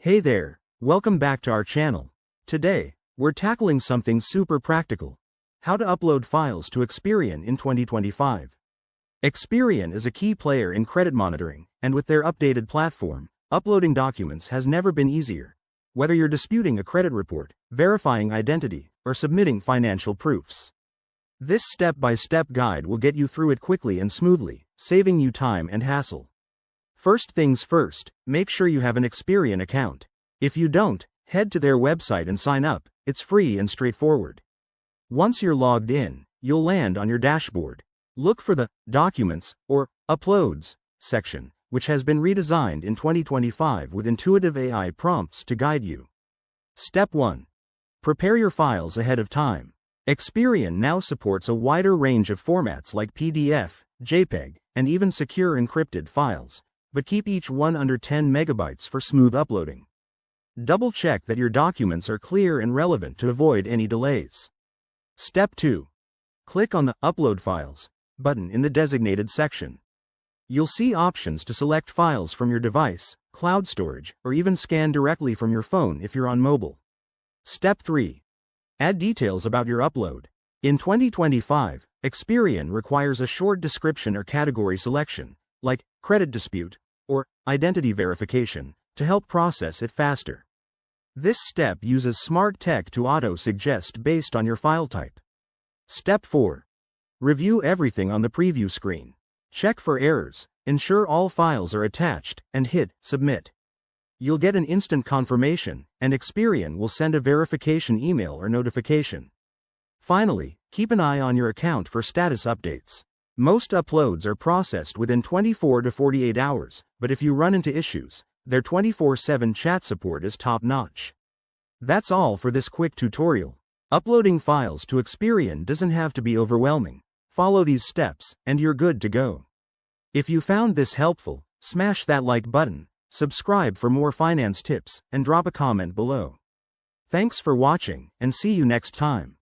Hey there, welcome back to our channel. Today, we're tackling something super practical. How to upload files to Experian in 2025. Experian is a key player in credit monitoring, and with their updated platform, uploading documents has never been easier. Whether you're disputing a credit report, verifying identity, or submitting financial proofs. This step-by-step guide will get you through it quickly and smoothly, saving you time and hassle. First things first, make sure you have an Experian account. If you don't, head to their website and sign up. It's free and straightforward. Once you're logged in, you'll land on your dashboard. Look for the Documents or Uploads section, which has been redesigned in 2025 with intuitive AI prompts to guide you. Step 1. Prepare your files ahead of time. Experian now supports a wider range of formats like PDF, JPEG, and even secure encrypted files, but keep each one under 10 megabytes for smooth uploading. Double-check that your documents are clear and relevant to avoid any delays. Step 2. Click on the Upload Files button in the designated section. You'll see options to select files from your device, cloud storage, or even scan directly from your phone if you're on mobile. Step 3. Add details about your upload. In 2025, Experian requires a short description or category selection, like credit dispute or identity verification, to help process it faster. This step uses smart tech to auto-suggest based on your file type. Step 4. Review everything on the preview screen. Check for errors, ensure all files are attached, and hit Submit. You'll get an instant confirmation, and Experian will send a verification email or notification. Finally, keep an eye on your account for status updates. Most uploads are processed within 24 to 48 hours, but if you run into issues, their 24/7 chat support is top-notch. That's all for this quick tutorial. Uploading files to Experian doesn't have to be overwhelming. Follow these steps, and you're good to go. If you found this helpful, smash that like button, subscribe for more finance tips, and drop a comment below. Thanks for watching, and see you next time.